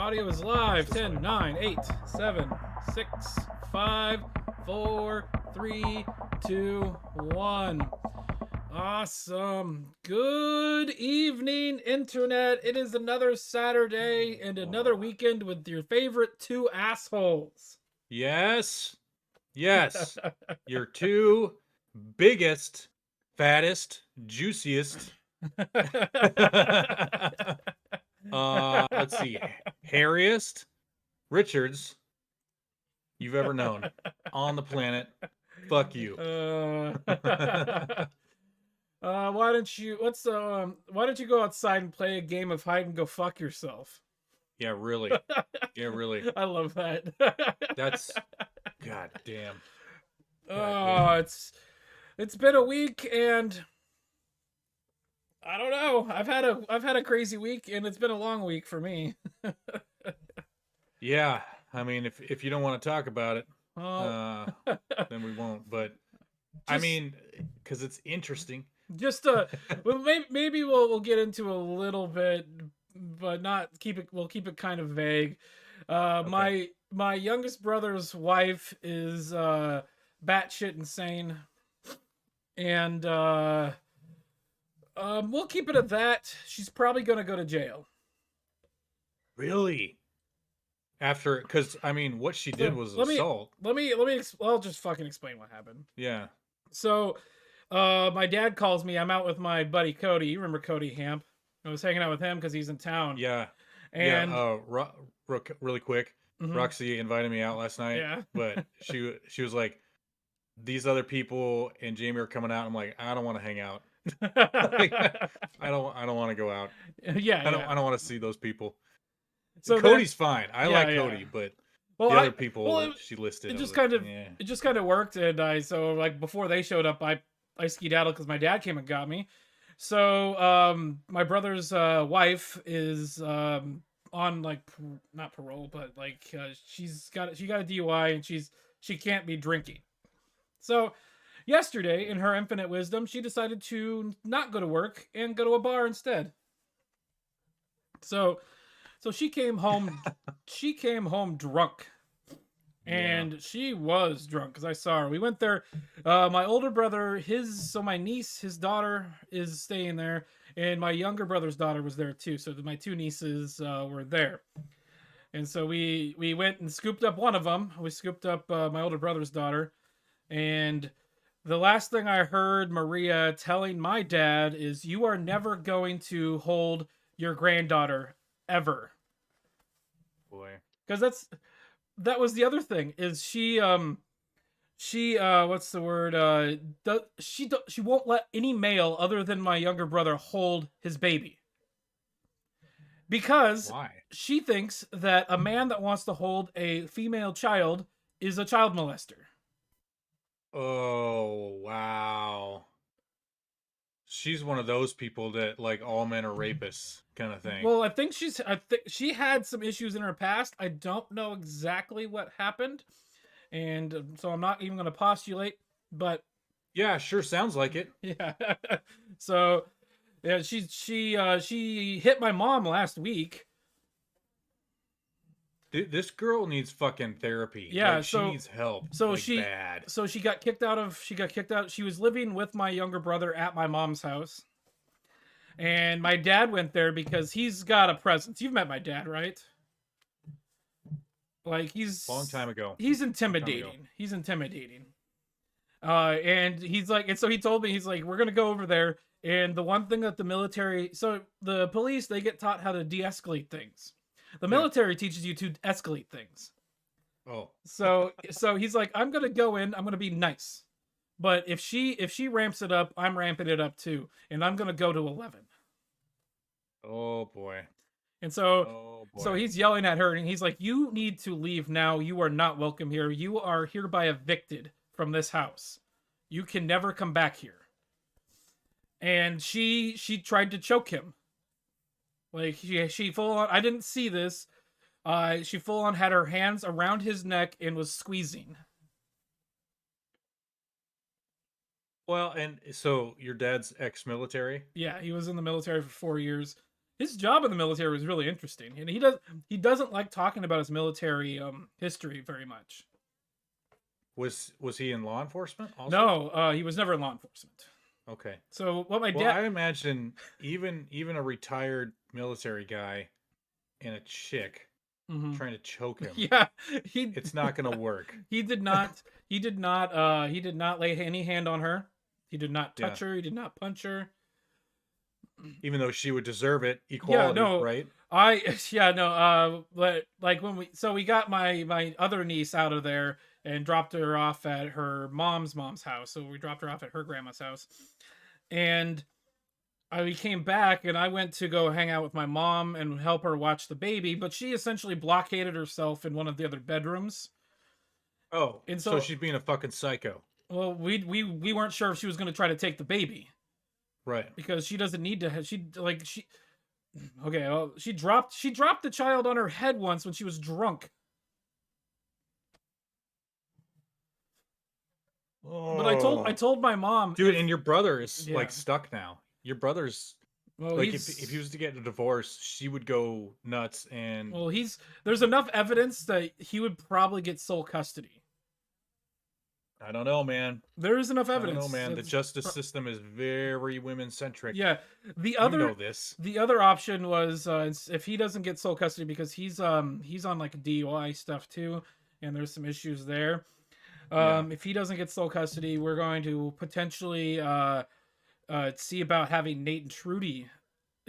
Audio is live. 10, 9, 8, 7, 6, 5, 4, 3, 2, 1. Awesome. Good evening, Internet. It is another Saturday and another weekend with your favorite two assholes. Yes. Yes. Your two biggest, fattest, juiciest. Let's see. Hairiest Richards you've ever known on the planet. Fuck you. Why don't you go outside and play a game of hide and go fuck yourself? Yeah, really. Yeah, really. I love that. That's God damn. Oh, it's been a week and I don't know. I've had a crazy week and it's been a long week for me. Yeah. I mean, if you don't want to talk about it, Oh. then we won't. But I Just- mean, because it's interesting. Just well, maybe we'll get into a little bit, but not keep it. We'll keep it kind of vague. Okay. My youngest brother's wife is batshit insane, and we'll keep it at that. She's probably gonna go to jail. Really? After, because I mean, what she did was assault. I'll just fucking explain what happened. Yeah. So, my dad calls me. I'm out with my buddy Cody. You remember Cody Hamp? I was hanging out with him because he's in town. Yeah. And really quick, Mhm. Roxy invited me out last night. Yeah. But she was like, these other people and Jamie are coming out. I'm like, I don't want to hang out. Like, I don't want to go out. Yeah, I don't want to see those people. So Cody's fine. I like yeah. Cody, but Well, the other people that she listed, it just like, it just kind of worked, and like before they showed up, I skedaddled because my dad came and got me. So my brother's wife is on like not parole, but like she got a DUI and she can't be drinking. So yesterday, in her infinite wisdom, she decided to not go to work and go to a bar instead. So she came home drunk. And she was drunk because I saw her. We went there. My older brother, my niece, his daughter is staying there, and my younger brother's daughter was there too. So my two nieces were there, and so we went and scooped up one of them. We scooped up my older brother's daughter, and the last thing I heard Maria telling my dad is, "You are never going to hold your granddaughter ever." Boy, because that was the other thing is she what's the word she won't let any male other than my younger brother hold his baby because why? she thinks that a man that wants to hold a female child is a child molester. Oh, wow. She's one of those people that like all men are rapists kind of thing. Well, I think she had some issues in her past. I don't know exactly what happened, and so I'm not even going to postulate, but Yeah, sure sounds like it. yeah. So yeah, she hit my mom last week. This girl needs fucking therapy. Yeah, like, she needs help. So like, bad. So she got kicked out. She was living with my younger brother at my mom's house. And my dad went there because he's got a presence. You've met my dad, right? Like Long time ago. He's intimidating. He's intimidating. And he's like, and so he told me, he's like, we're gonna go over there. And the one thing that the police, they get taught how to de-escalate things. The military teaches you to escalate things. Oh. So he's like, I'm gonna go in, I'm gonna be nice. But if she ramps it up, I'm ramping it up too. And I'm gonna go to 11. Oh boy. And so he's yelling at her and he's like, you need to leave now. You are not welcome here. You are hereby evicted from this house. You can never come back here. And she tried to choke him. Like she full on, I didn't see this. She full on had her hands around his neck and was squeezing. Well, and so your dad's ex-military? Yeah, he was in the military for 4 years. His job in the military was really interesting, and he doesn't like talking about his military history very much. Was he in law enforcement also? No, he was never in law enforcement. Okay. So what my Well, dad, I imagine even a retired military guy and a chick Mhm. trying to choke him, yeah, it's not gonna work. he did not he did not lay any hand on her. He did not Yeah. touch her. He did not punch her. Even though she would deserve it, Yeah, equality, no, right? yeah, no, but like when we got my other niece out of there and dropped her off at her mom's house. So we dropped her off at her grandma's house, and we came back, and I went to go hang out with my mom and help her watch the baby, but she essentially blockaded herself in one of the other bedrooms. Oh, And so so, she's being a fucking psycho. well, we weren't sure if she was going to try to take the baby Right. because she doesn't need to. She okay. Well, she dropped the child on her head once when she was drunk. But I Oh, told my mom, dude, and your brother is yeah, like stuck now. Your brother's well like, if he was to get a divorce, she would go nuts. And he's there's enough evidence that he would probably get sole custody. I don't know, man. There is enough I don't know, evidence. man. The justice system is very women centric. Yeah, You know this. the other option was if he doesn't get sole custody because he's on like DUI stuff too, and there's some issues there. Yeah. If he doesn't get sole custody, we're going to potentially see about having Nate and Trudy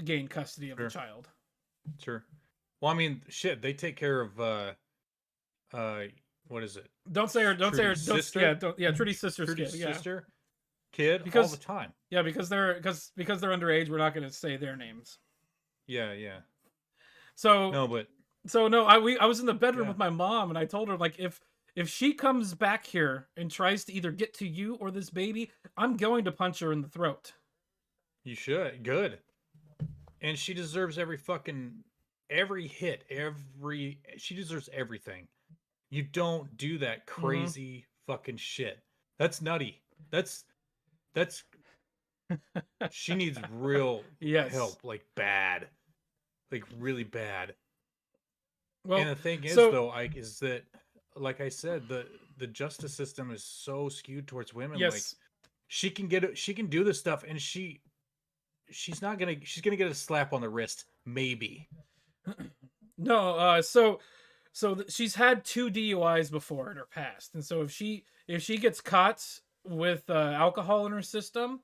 gain custody of the Sure. child. Sure. Well, I mean, shit, they take care of what is it? Don't say her. Don't say her. Trudy's Don't, sister? yeah. Don't, yeah. Trudy's sister's Trudy's kid. Yeah. sister, kid, all Because the time. yeah, because they're underage. We're not going to say their names. Yeah, yeah. So No, but no. I was in the bedroom yeah. with my mom, and I told her like if she comes back here and tries to either get to you or this baby, I'm going to punch her in the throat. You should. Good. And she deserves every hit, she deserves everything. You don't do that crazy fucking shit. That's nutty. That's she needs real Yes. help, like bad. Like really bad. Well, And the thing is so- though, Ike, is that like I said, the justice system is so skewed towards women. Yes. Like she can do this stuff, and she's gonna get a slap on the wrist, maybe. No, she's had 2 DUIs before in her past, and so if she gets caught with alcohol in her system,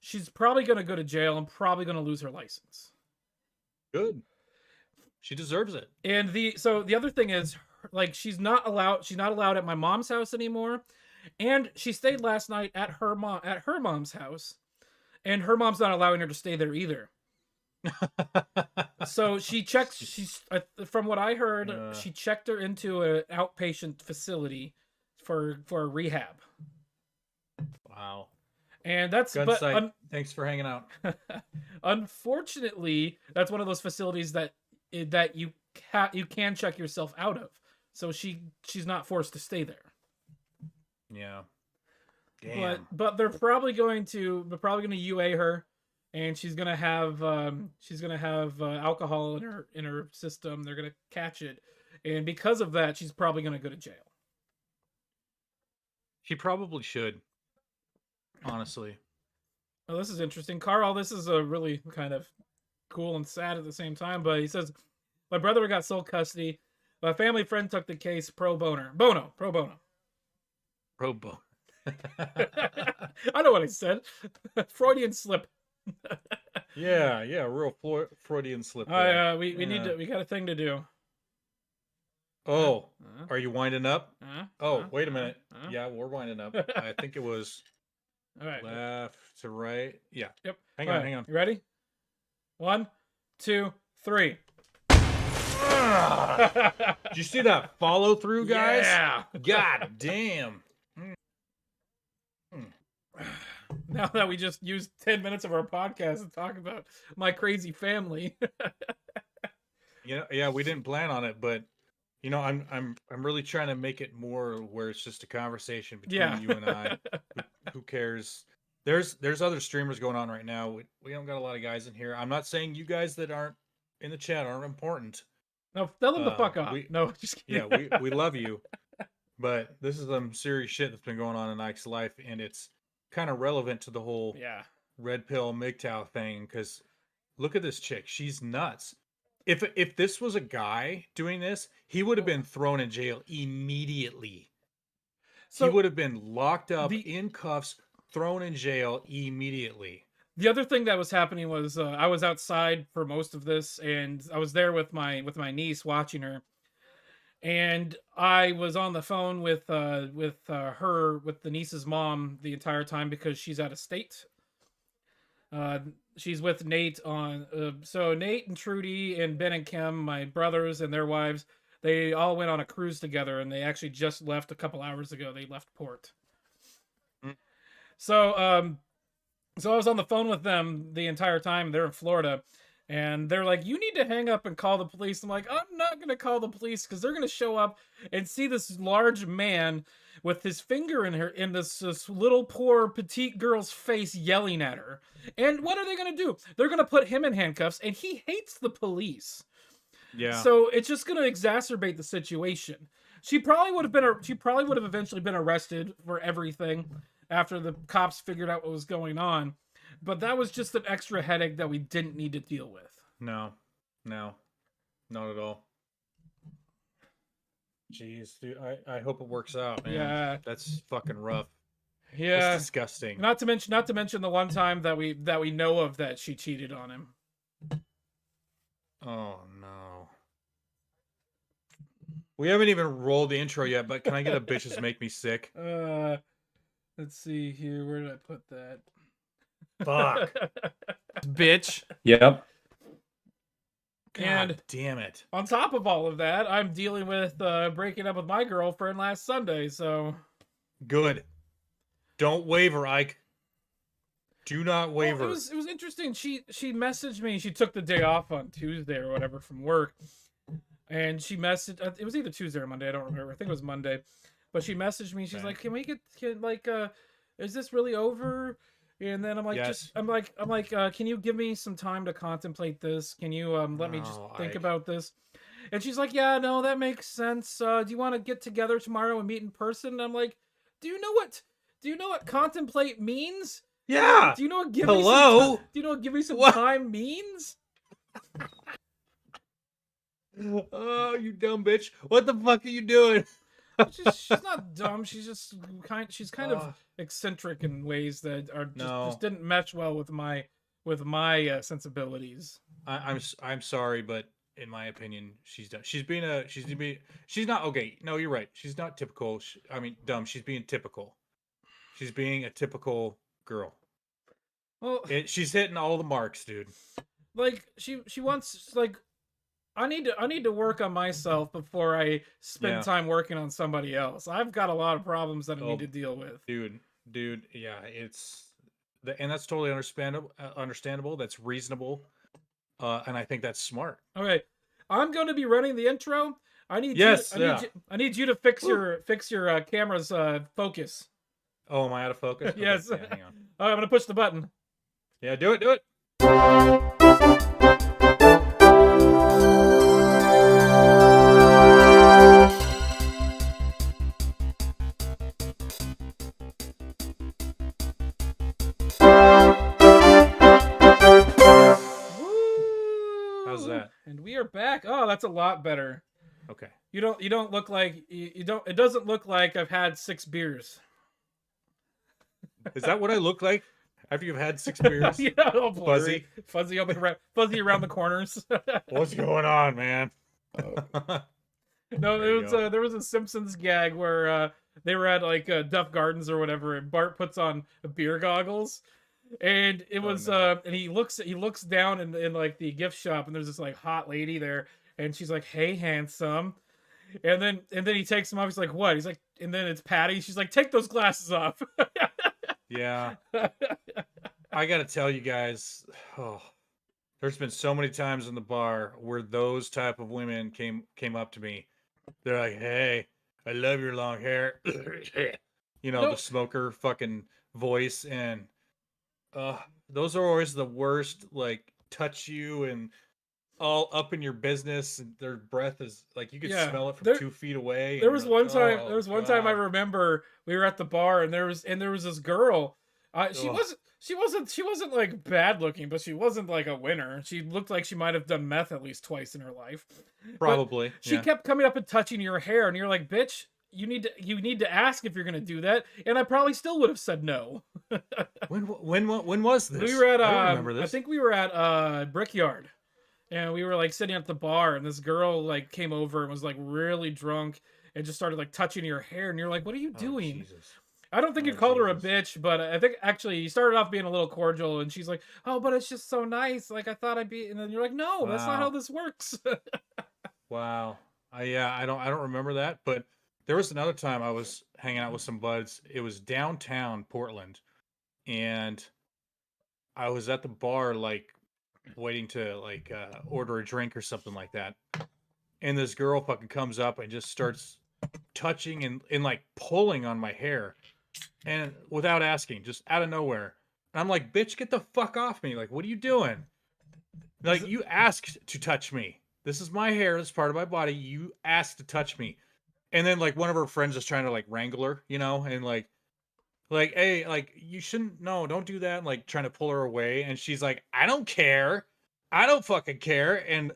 she's probably gonna go to jail and probably gonna lose her license. Good. She deserves it. And the other thing is, like, she's not allowed at my mom's house anymore, and she stayed last night at her mom's house, and her mom's not allowing her to stay there either. So she checked. From what I heard, she checked her into an outpatient facility for rehab. Wow. And that's Gunsight. Thanks for hanging out. Unfortunately, that's one of those facilities that you can check yourself out of. So she's not forced to stay there. Yeah. Damn. But they're probably going to UA her, and she's gonna have alcohol in her system. They're gonna catch it, and because of that, she's probably gonna go to jail. She probably should. Honestly. Oh, this is interesting, Carl. This is a really kind of cool and sad at the same time. But he says, my brother got sole custody. My family friend took the case pro bono. Pro bono. I know what I said. Freudian slip. Yeah, real Freudian slip. We got a thing to do. Oh, are you winding up? Wait a minute. Yeah, we're winding up. I think it was all right. Left to right. Yeah. Yep. Hang on. You ready? 1, 2, 3. Did you see that follow through, guys? Yeah. God damn. Now that we just used 10 minutes of our podcast to talk about my crazy family. Yeah, we didn't plan on it, but I'm really trying to make it more where it's just a conversation between you and I. Who cares? There's other streamers going on right now. We don't got a lot of guys in here. I'm not saying you guys that aren't in the chat aren't important. No, tell them to fuck off. We No, just kidding. yeah, we love you, but this is some serious shit that's been going on in Ike's life, and it's kind of relevant to the whole Yeah. red pill MGTOW thing. Because look at this chick; she's nuts. If this was a guy doing this, he would have been thrown in jail immediately. He So would have been locked up the in cuffs, thrown in jail immediately. the other thing that was happening was I was outside for most of this, and I was there with my niece watching her, and I was on the phone with the niece's mom the entire time because she's out of state. Uh, she's with Nate on. So Nate and Trudy and Ben and Kim, my brothers and their wives, they all went on a cruise together, and they actually just left a couple hours ago. They left port. Mm. So I was on the phone with them the entire time. They're in Florida, and they're like, "You need to hang up and call the police." I'm like, "I'm not gonna call the police because they're gonna show up and see this large man with his finger in this little poor petite girl's face, yelling at her. And what are they gonna do? They're gonna put him in handcuffs, and he hates the police. Yeah. So it's just gonna exacerbate the situation. She probably would have eventually been arrested for everything after the cops figured out what was going on. But that was just an extra headache that we didn't need to deal with. No, not at all. Jeez, dude, I hope it works out, man. Yeah, that's fucking rough. Yeah, it's disgusting. Not to mention the one time that we know of that she cheated on him. Oh no. We haven't even rolled the intro yet, but can I get a bitches make me sick? Let's see here. Where did I put that? Fuck. Bitch. Yep. God And damn it. On top of all of that, I'm dealing with breaking up with my girlfriend last Sunday, so good. Don't waver, Ike. Do not waver. Well, it was interesting. She messaged me. She took the day off on Tuesday or whatever from work, and she messaged. It was either Tuesday or Monday. I don't remember. I think it was Monday. But she messaged me. She's like, "Can we get is this really over?" And then I'm like, yes. I'm like, can you give me some time to contemplate this? Can you let me just think about this? And she's like, "Yeah, no, that makes sense. Do you want to get together tomorrow and meet in person?" And I'm like, Do you know what contemplate means? Yeah. Do you know what give me some time means? Oh, you dumb bitch! What the fuck are you doing? She's not dumb. She's just kind of eccentric in ways that are just didn't mesh well with my sensibilities. I'm sorry, but in my opinion, she's done. She's not okay. No, you're right. She's not typical. Dumb. She's being typical. She's being a typical girl. Well, she's hitting all the marks, dude. Like she wants like. I need to work on myself before I spend time working on somebody else. I've got a lot of problems that I need to deal with. Dude, yeah, and that's totally understandable. That's reasonable, and I think that's smart. Okay, I'm going to be running the intro. I need you to fix your camera's focus. Oh, am I out of focus? Yes. Okay, yeah, hang on. I'm going to push the button. Yeah, do it. How's that? And we are back. Oh, that's a lot better. Okay. You don't look like you don't. It doesn't look like I've had 6 beers. Is that what I look like after you've had 6 beers? Yeah, all blurry, fuzzy around the corners. What's going on, man? No, there was a Simpsons gag where they were at like Duff Gardens or whatever, and Bart puts on beer goggles, and it was and he looks down in like the gift shop, and there's this like hot lady there, and she's like, "Hey, handsome," and then he takes them off. He's like, "What?" He's like, and then it's Patty. She's like, "Take those glasses off." Yeah. I gotta tell you guys, there's been so many times in the bar where those type of women came up to me. They're like, "Hey, I love your long hair." The smoker fucking voice, and those are always the worst. Like, touch you and all up in your business, and their breath is like you could Yeah. smell it from 2 feet away, There and you're was like, one time. There oh was one time I god, remember we were at the bar and there was this girl. She ugh, wasn't. She wasn't like bad looking, but she wasn't like a winner. She looked like she might have done meth at least twice in her life. But probably, she yeah. kept coming up and touching your hair, and you're like, "Bitch, you need to ask if you're gonna do that." And I probably still would have said no. When was We this? were at I don't remember I this. think we were at Brickyard, and we were like sitting at the bar, and this girl like came over and was like really drunk and just started like touching your hair, and you're like, what are you Oh doing? Jesus. I don't think you Oh called her a Jesus. bitch, but I think actually you started off being a little cordial, and she's like, oh, but it's just so nice, like I thought I'd be, and then you're like, no, that's not how Wow. this works. Wow. Yeah, I don't remember that, but there was another time I was hanging out with some buds. It was downtown Portland, and I was at the bar like waiting to like order a drink or something like that. And this girl fucking comes up and just starts touching and like pulling on my hair, and without asking, just out of nowhere. And I'm like, bitch, get the fuck off me. Like, what are you doing? Is Like, it, you asked to touch me. This is my hair. This is part of my body. You asked to touch me. And then like one of her friends is trying to like wrangle her, and like, hey, like you shouldn't, no, don't do that. And, like trying to pull her away. And she's like, I don't care. I don't fucking care. And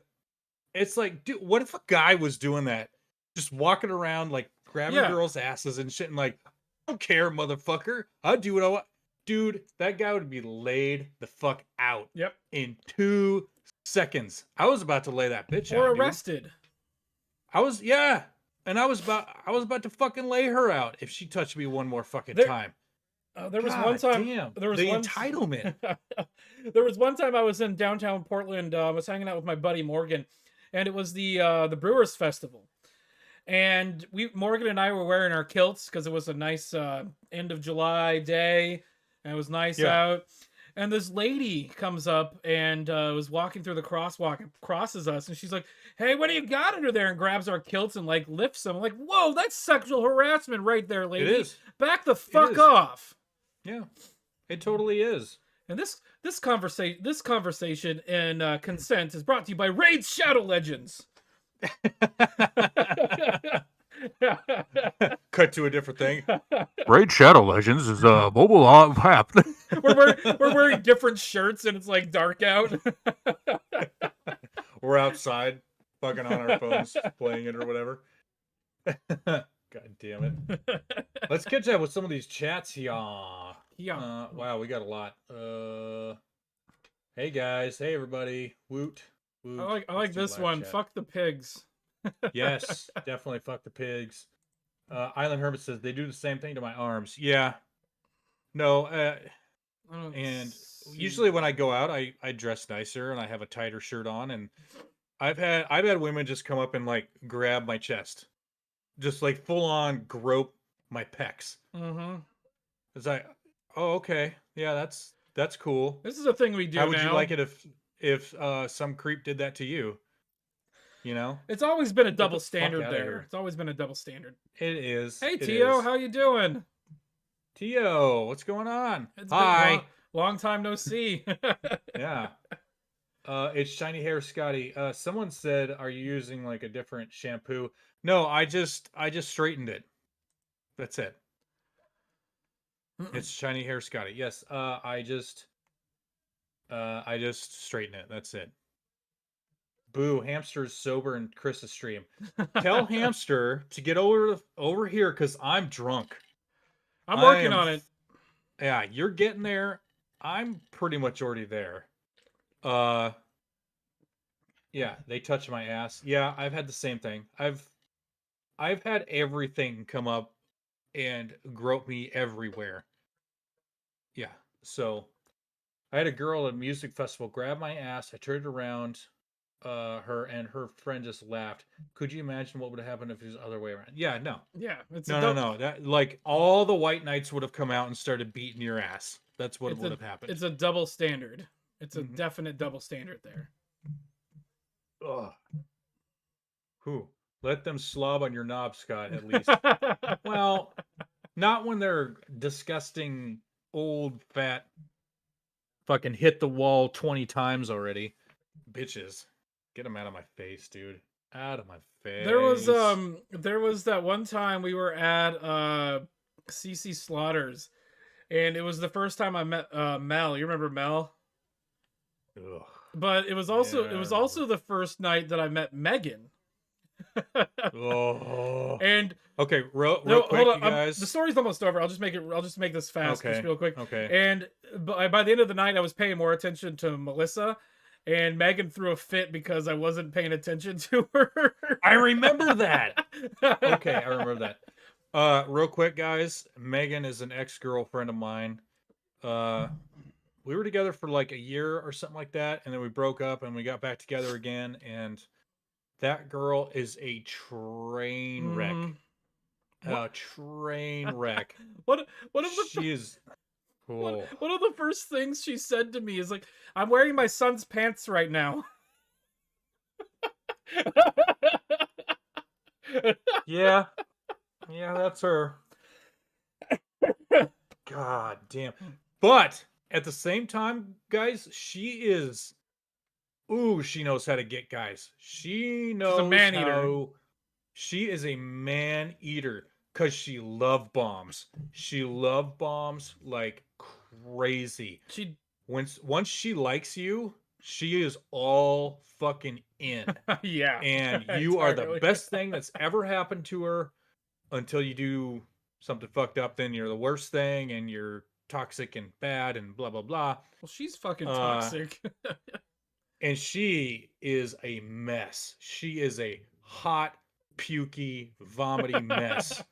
it's like, dude, what if a guy was doing that? Just walking around like grabbing yeah, girls' asses and shit and like, I don't care, motherfucker. I'll do what I want. Dude, that guy would be laid the fuck out yep, in 2 seconds. I was about to lay that bitch or out, dude. arrested. I was, yeah. And I was about to fucking lay her out if she touched me one more fucking There, time. there was one God time. damn. There was The one. entitlement. There was one time I was in downtown Portland. I was hanging out with my buddy Morgan, and it was the Brewers Festival. And we Morgan and I were wearing our kilts because it was a nice end of July day, and it was nice Yeah. out. And this lady comes up and was walking through the crosswalk and crosses us, and she's like, "Hey, what do you got under there?" And grabs our kilts and like lifts them. I'm like, "Whoa, that's sexual harassment right there, It lady! is. Back the It fuck is. off!" Yeah. It totally is. And this conversation and consent is brought to you by Raid Shadow Legends. Cut to a different thing. Raid Shadow Legends is a mobile app. We're wearing different shirts and it's like dark out. We're outside, fucking on our phones, playing it or whatever. God damn it. Let's catch up with some of these chats here. Yeah. Wow, we got a lot. Hey guys, hey everybody. Woot, woot. I Let's like do this live one. chat. Fuck the pigs. Yes, definitely fuck the pigs. Island Hermit says they do the same thing to my arms. Yeah. No, and usually when I go out, I dress nicer and I have a tighter shirt on, and I've had women just come up and like grab my chest, just like full on grope my pecs. Mm-hmm. It's like, oh, okay, yeah, that's cool. This is a thing we How do would you now. like it if some creep did that to you? You know, It's always been a get the double fuck standard out of there. here. It's always been a double standard. It is. Hey It Tio, is. how you doing? Tio, what's going on? It's been Hi. long time no see. Yeah. It's shiny hair, Scotty. Someone said, "Are you using like a different shampoo?" No, I just straightened it. That's it. It's shiny hair, Scotty. Yes. I just straighten it. That's it. Boo! Hamster's sober in Chris's stream. Tell Hamster to get over here because I'm drunk. I'm I working am. on it. Yeah, you're getting there. I'm pretty much already there. Uh, yeah, they touch my ass. Yeah, I've had the same thing. I've had everything come up and grope me everywhere. Yeah. So I had a girl at a music festival grab my ass. I turned around, her and her friend just laughed. Could you imagine what would have happened if it was the other way around? Yeah, no. Yeah, it's a No. That like all the white knights would have come out and started beating your ass. That's what would have happened. it's a double standard. It's a Mhm. definite double standard there. Ugh. Who? Let them slob on your knob, Scott, at least. Well, not when they're disgusting, old, fat, fucking hit the wall 20 times already. Bitches. Get him out of my face, dude. Out of my face. There was that one time we were at CC Slaughters, and it was the first time I met Mel. You remember Mel? Ugh. But it was also the first night that I met Megan. Oh. And okay, real no, quick, hold on. you guys. The story's almost over. I'll just make this fast, just real quick. Okay. And by the end of the night, I was paying more attention to Melissa, and Megan threw a fit because I wasn't paying attention to her. I remember that. Okay, I remember that. Real quick, guys. Megan is an ex-girlfriend of mine. We were together for like a year or something like that, and then we broke up and we got back together again, and that girl is a train wreck. A train wreck. One of the She is cool. one of the first things she said to me is like, "I'm wearing my son's pants right now." Yeah, that's her. God damn. But at the same time, guys, she is. Ooh, she knows how to get guys. She knows. She's a man eater. She is a man eater because she love bombs. She love bombs like crazy. Once she likes you, she is all fucking in. Yeah. And you are the best thing that's ever happened to her until you do something fucked up. Then you're the worst thing, and you're toxic and bad and blah blah blah. Well, she's fucking toxic. And she is a mess. She is a hot, pukey, vomity mess.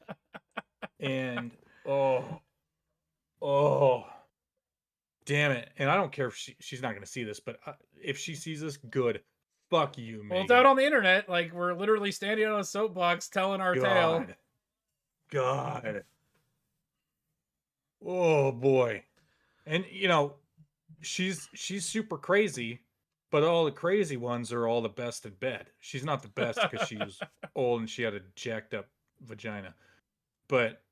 And oh, damn it. And I don't care if she's not going to see this, but if she sees this, good. Fuck you, man. Well, it's out on the internet. Like, we're literally standing on a soapbox telling our tale. God. Oh, boy. And, you know, she's super crazy, but all the crazy ones are all the best in bed. She's not the best because she was old and she had a jacked up vagina. But,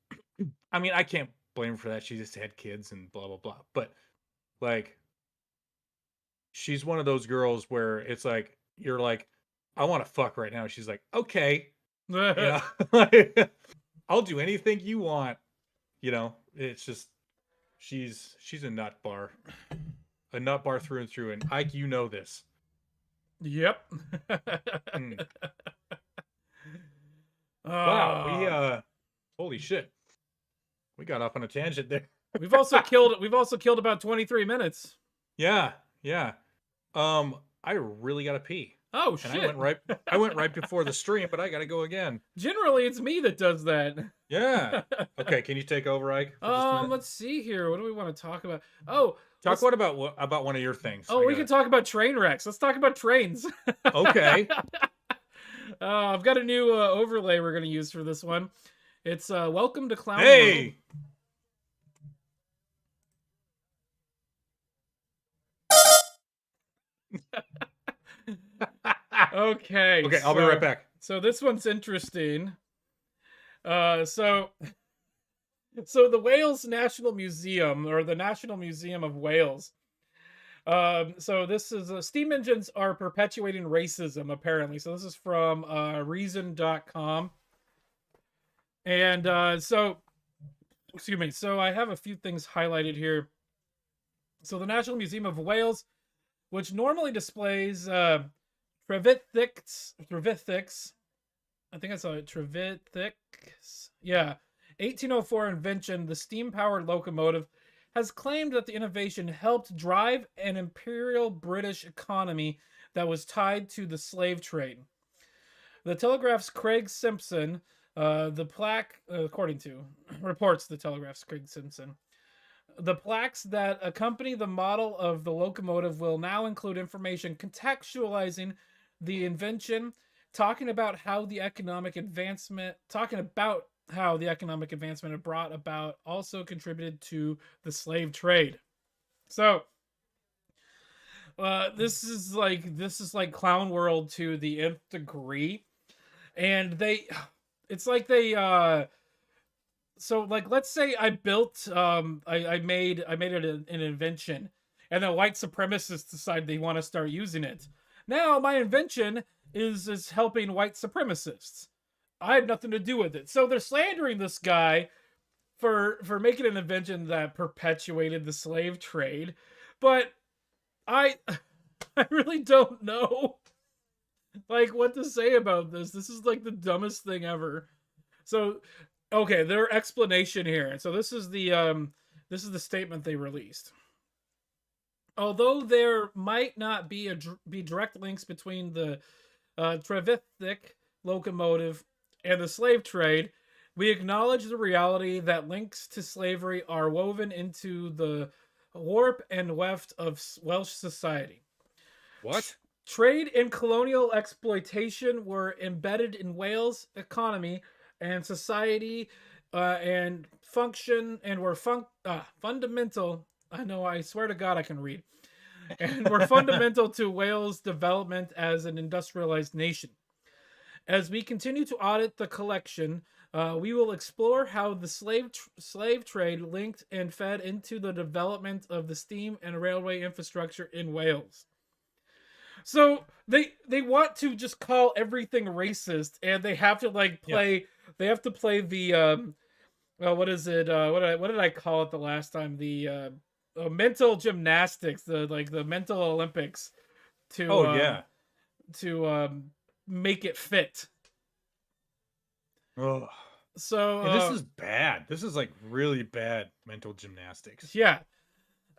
I mean, I can't blame her for that. She just had kids and blah, blah, blah. But, like, she's one of those girls where it's like, you're like, I want to fuck right now. She's like, okay. You know, I'll do anything you want. You know, it's just, she's a nut bar. A nut bar through and through. And Ike, you know this. Yep. Wow, holy shit. We got off on a tangent there. We've also killed about 23 minutes. Yeah. I really gotta pee. Oh shit. And I went right before the stream, but I gotta go again. Generally it's me that does that. Yeah. Okay, can you take over, Ike? Let's see here. What do we want to talk about? Oh, what about one of your things? Oh, we can talk about train wrecks. Let's talk about trains. Okay. I've got a new overlay we're going to use for this one. It's Welcome to Clown World. Okay. Okay, I'll be right back. So this one's interesting. So the Wales National Museum, or the National Museum of Wales. So this is steam engines are perpetuating racism, apparently. So this is from reason.com. And so I have a few things highlighted here. So the National Museum of Wales, which normally displays Trevithick's, I think I saw it, Trevithick's, yeah, 1804 invention, the steam-powered locomotive, has claimed that the innovation helped drive an imperial British economy that was tied to the slave trade. The Telegraph's Craig Simpson, reports the Telegraph's Craig Simpson. The plaques that accompany the model of the locomotive will now include information contextualizing the invention, talking about how the economic advancement it brought about also contributed to the slave trade. So this is like Clown World to the nth degree, and so like, let's say I built I made it an invention, and the white supremacists decide they want to start using it. Now my invention is helping white supremacists. I had nothing to do with it. So they're slandering this guy for making an invention that perpetuated the slave trade. But I I really don't know like what to say about this. This is like the dumbest thing ever. So okay, their explanation here. So this is the statement they released. Although there might not be direct links between the Trevithick locomotive and the slave trade, we acknowledge the reality that links to slavery are woven into the warp and weft of Welsh society. What? Trade and colonial exploitation were embedded in Wales' economy and society and function and were fundamental. I know, I swear to God, I can read. And were fundamental to Wales' development as an industrialized nation. As we continue to audit the collection, we will explore how the slave trade linked and fed into the development of the steam and railway infrastructure in Wales. So they want to just call everything racist, and they have to like play. They have to play the what is it? What did I call it the last time? The mental gymnastics, the mental Olympics to to make it fit. Oh. So and this is bad. This is like really bad mental gymnastics. Yeah.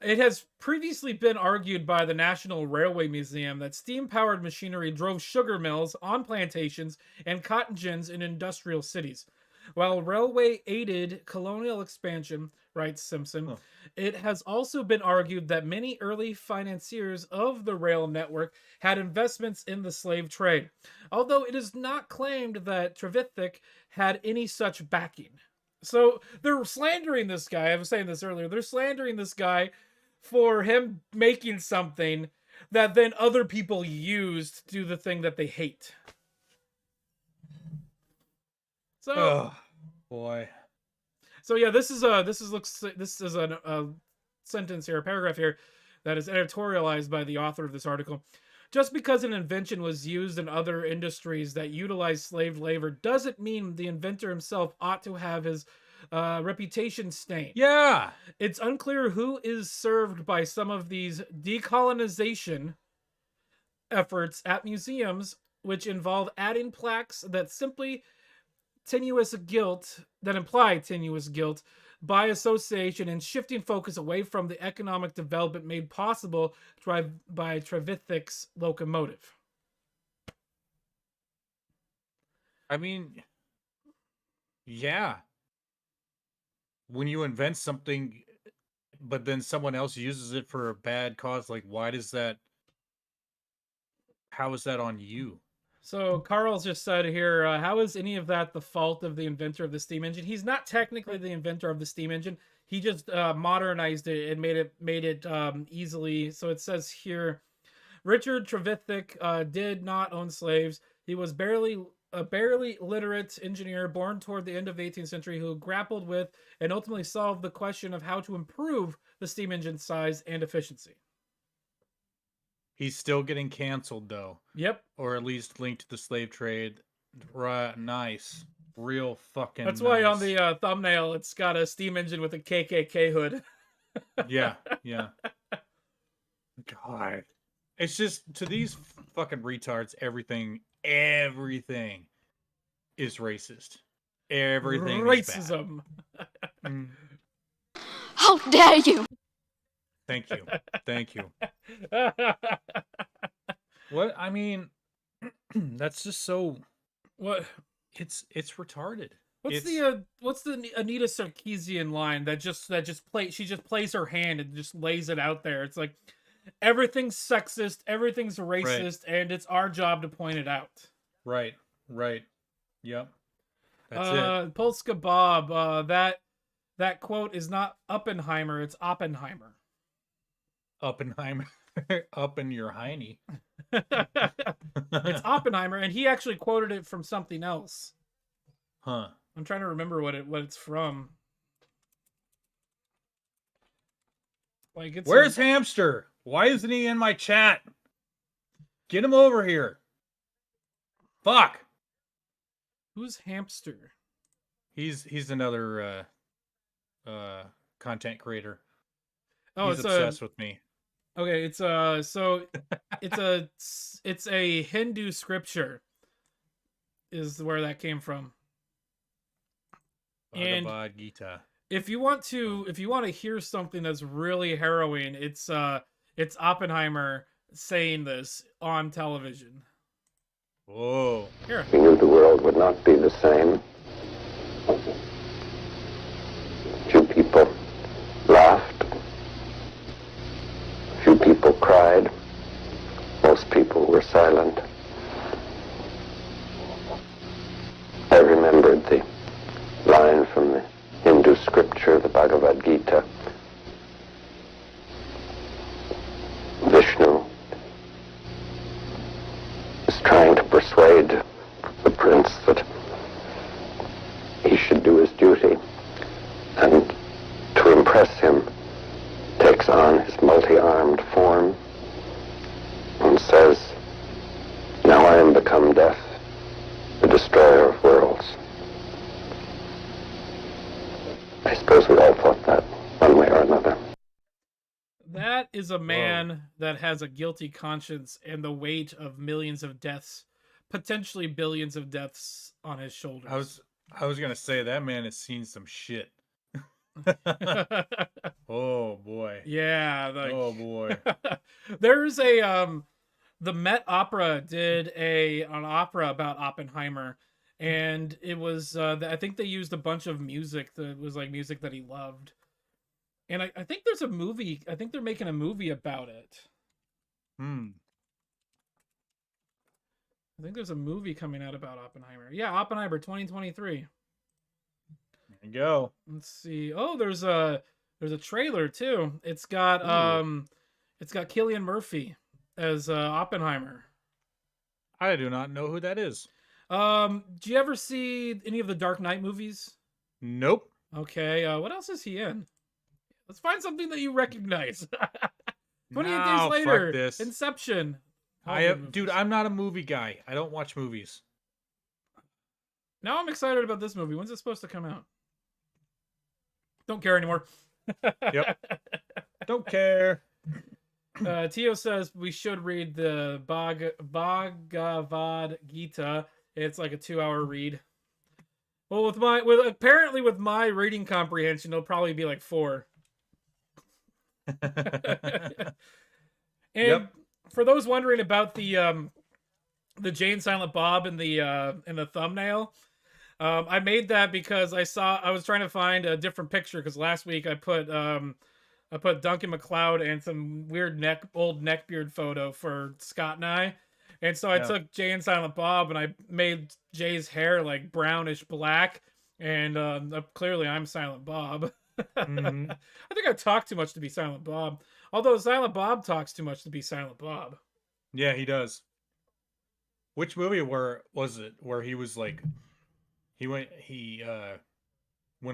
It has previously been argued by the National Railway Museum that steam-powered machinery drove sugar mills on plantations and cotton gins in industrial cities. While railway aided colonial expansion, writes Simpson, it has also been argued that many early financiers of the rail network had investments in the slave trade, although it is not claimed that Trevithick had any such backing. So they're slandering this guy. I was saying this earlier. They're slandering this guy for him making something that then other people use to do the thing that they hate. So, oh boy. So yeah, this is a sentence here, a paragraph here that is editorialized by the author of this article. Just because an invention was used in other industries that utilize slave labor doesn't mean the inventor himself ought to have his reputation stained. Yeah. It's unclear who is served by some of these decolonization efforts at museums, which involve adding plaques that imply tenuous guilt by association and shifting focus away from the economic development made possible by Trevithick's locomotive. I mean, yeah. When you invent something, but then someone else uses it for a bad cause, like why does that? How is that on you? So Carl's just said here, how is any of that the fault of the inventor of the steam engine? He's not technically the inventor of the steam engine. He just modernized it and made it easily. So it says here, Richard Trevithick did not own slaves. He was a barely literate engineer born toward the end of the 18th century who grappled with and ultimately solved the question of how to improve the steam engine's size and efficiency. He's still getting canceled though. Yep. Or at least linked to the slave trade. Right, nice. Real fucking That's why on the thumbnail it's got a steam engine with a KKK hood. Yeah. God. It's just, to these fucking retards, everything is racist. Everything racism. Is bad. How dare you? Thank you. What? I mean, that's just so. What? It's retarded. What's the Anita Sarkeesian line that she just plays her hand and just lays it out there? It's like everything's sexist, everything's racist, right. And it's our job to point it out. Right. Yep. That's it. Polska Bob, that quote is not Oppenheimer, it's Oppenheimer. Oppenheimer. Up in your hiney. It's Oppenheimer, and he actually quoted it from something else. Huh. I'm trying to remember what it's from. Like, it's Where's Hamster? Why isn't he in my chat? Get him over here. Fuck. Who's Hamster? He's another content creator. Oh, He's obsessed with me. Okay, it's so it's a Hindu scripture is where that came from. Bhagavad Gita. If you want to hear something that's really harrowing, it's Oppenheimer saying this on television. Whoa. Here. We knew the world would not be the same. Few people laughed. Few people cried. Most people were silent. I remembered the line from the Hindu scripture, the Bhagavad Gita. Vishnu is trying to persuade the prince that he should do his duty, and to impress him takes on his multi-armed form and says, "Now I am become death, the destroyer of worlds." I suppose we all thought that one way or another. That is a man that has a guilty conscience and the weight of millions of deaths, potentially billions of deaths on his shoulders. I was gonna say that man has seen some shit. Oh boy. Yeah. Oh boy. There's the Met Opera did an opera about Oppenheimer, and it was I think they used a bunch of music that was like music that he loved. And I think there's a movie. I think they're making a movie about it. I think there's a movie coming out about Oppenheimer. Yeah, Oppenheimer 2023. There you go. Let's see. Oh, there's a trailer too. It's got Cillian Murphy as Oppenheimer. I do not know who that is. Do you ever see any of the Dark Knight movies? Nope. Okay. What else is he in? Let's find something that you recognize. 28 No, Days Later. fuck this. Inception. Dude, I'm not a movie guy. I don't watch movies. Now I'm excited about this movie. When's it supposed to come out? Don't care anymore. Yep. Don't care. Tio says we should read the Bhagavad Gita. It's like a 2-hour read. Well, with my reading comprehension, it'll probably be like 4. And for those wondering about the Jay and Silent Bob in the thumbnail, I made that because I was trying to find a different picture because last week I put Duncan MacLeod and some weird old neckbeard photo for Scott and I. And so I took Jay and Silent Bob and I made Jay's hair like brownish black. And clearly I'm Silent Bob. Mm-hmm. I think I talk too much to be Silent Bob. Although Silent Bob talks too much to be Silent Bob. Yeah, he does. Which movie was it where he was like, he went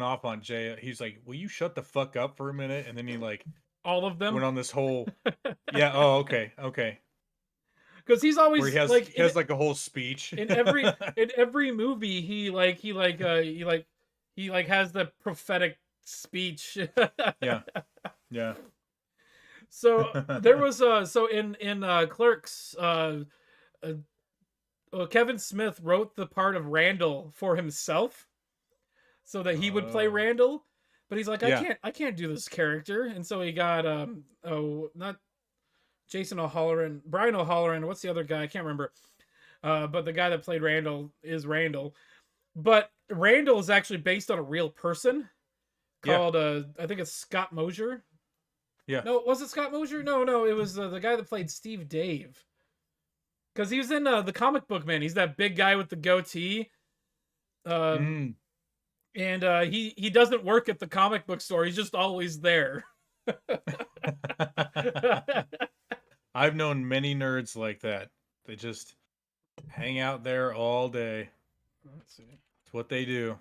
off on Jay. He's like, "Will you shut the fuck up for a minute?" And then he like all of them went on this whole yeah. Oh, okay. Because he's always where he has like a whole speech in every movie. He has the prophetic speech. Yeah. So there was in Clerks, Kevin Smith wrote the part of Randall for himself, so that he would play Randall. But he's like, I can't do this character, and so he got not Jason O'Halloran, Brian O'Halloran. What's the other guy? I can't remember. But the guy that played Randall is Randall. But Randall is actually based on a real person called I think it's Scott Mosier. Yeah. No, was it Scott Mosier? No, it was the guy that played Steve Dave. Because he was in the Comic Book Man. He's that big guy with the goatee. And he doesn't work at the comic book store. He's just always there. I've known many nerds like that. They just hang out there all day. Let's see. It's what they do.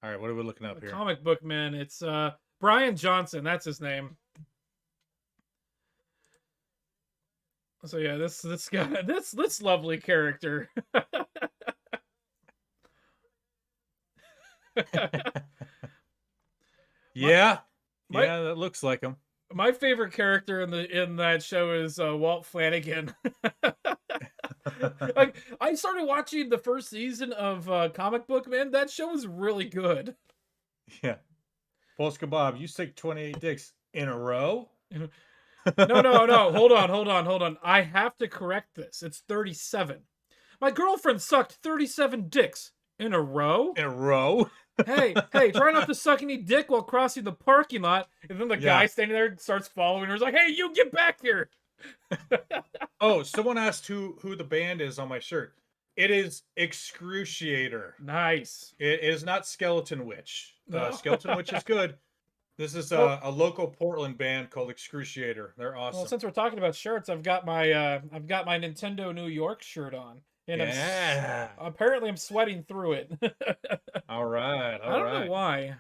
All right, what are we looking up here? Comic Book Man. It's Brian Johnson. That's his name. So yeah, this guy, this lovely character. my Yeah, my yeah, that looks like him. my favorite character in that show is Walt Flanagan. Like I started watching the first season of Comic Book Man. That show was really good. Yeah. Polska Bob, you stick 28 dicks in a row? No, no, no. Hold on. I have to correct this. It's 37. My girlfriend sucked 37 dicks in a row. In a row? Hey, try not to suck any dick while crossing the parking lot. And then the guy standing there starts following her. He's like, hey, you get back here. Oh, someone asked who the band is on my shirt. It is Excruciator. Nice. It is not Skeleton Witch. No. Skeleton Witch is good. This is a local Portland band called Excruciator. They're awesome. Well, since we're talking about shirts, I've got my Nintendo New York shirt on. And yeah. apparently I'm sweating through it. All right. I don't know why.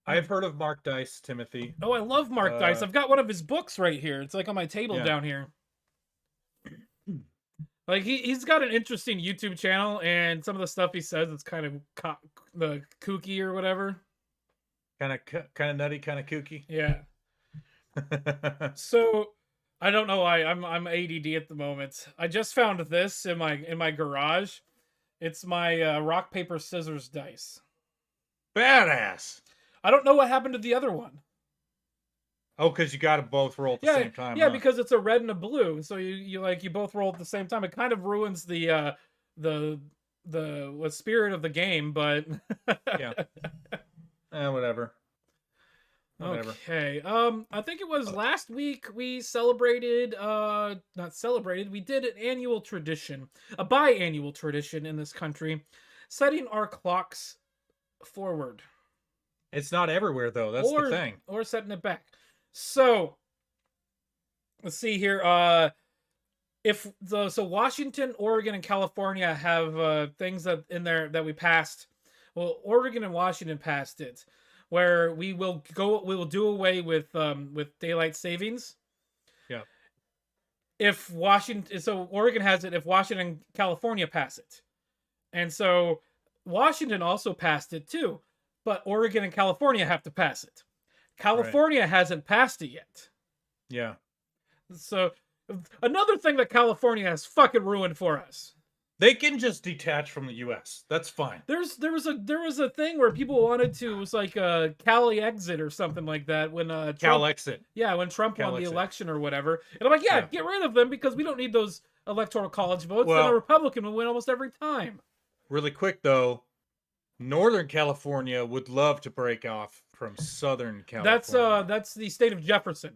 I've heard of Mark Dice, Timothy. Oh, I love Mark Dice. I've got one of his books right here. It's like on my table down here. Like he's got an interesting YouTube channel, and some of the stuff he says it's kind of the kooky or whatever. Kind of nutty, kind of kooky. Yeah. So I don't know why I'm ADD at the moment. I just found this in my garage. It's my rock paper scissors dice. Badass. I don't know what happened to the other one. Oh, because you got to both roll at the same time. Yeah, because it's a red and a blue, so you both roll at the same time. It kind of ruins the spirit of the game, but yeah. Whatever. Okay. I think it was last week we celebrated we did an annual tradition, a biannual tradition in this country, setting our clocks forward. It's not everywhere though. That's the thing. Or setting it back. So let's see here. So Washington, Oregon, and California have things that in there that we passed. Well, Oregon and Washington passed it, where we will do away with daylight savings. Yeah. If Oregon has it, if Washington and California pass it. And so Washington also passed it too, but Oregon and California have to pass it. California hasn't passed it yet. Yeah. So another thing that California has fucking ruined for us. They can just detach from the U.S. That's fine. There was a thing where people wanted to, it was like a Cali exit or something like that when Cal exit. Yeah, when Trump won the election or whatever. And I'm like, yeah, get rid of them because we don't need those electoral college votes. Then a Republican will win almost every time. Really quick though, Northern California would love to break off from Southern California. That's the state of Jefferson.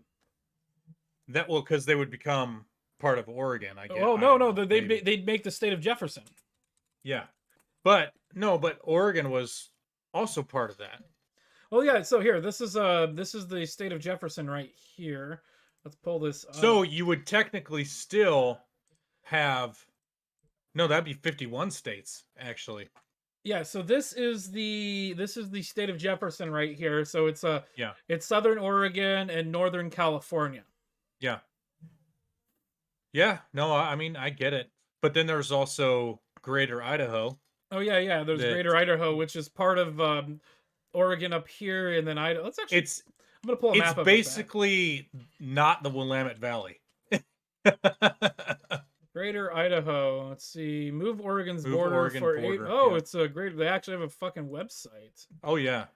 Because they would become part of Oregon, I guess. Oh no, they'd make the state of Jefferson. Yeah, but Oregon was also part of that. Well, yeah. So here, this is the state of Jefferson right here. Let's pull this up. So you would technically still have. No, that'd be 51 states actually. Yeah, so this is the state of Jefferson right here. So it's it's Southern Oregon and Northern California. Yeah. Yeah, no, I mean I get it. But then there's also Greater Idaho. Oh yeah. There's Greater Idaho, which is part of Oregon up here, and then Idaho. I'm gonna pull a map. It's basically not the Willamette Valley. Greater Idaho. Let's see. Move Oregon's border for 8. Oh, it's a great. They actually have a fucking website. Oh yeah.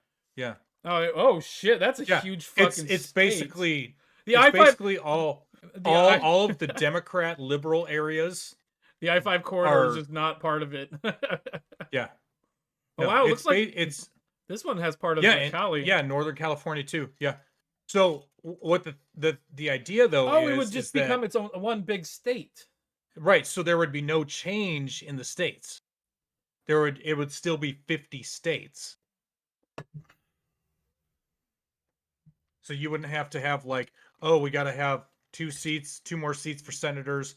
Oh shit, that's a huge fucking. It's state. basically basically all of the Democrat liberal areas. The I-5 corridor is just not part of it. Yeah. Oh wow, it looks like this one has part of Cali. Yeah, Northern California too. Yeah. So what the idea though is it would just become its own one big state. Right, so there would be no change in the states. It would still be 50 states. So you wouldn't have to have like, oh, we got to have 2 more seats for senators.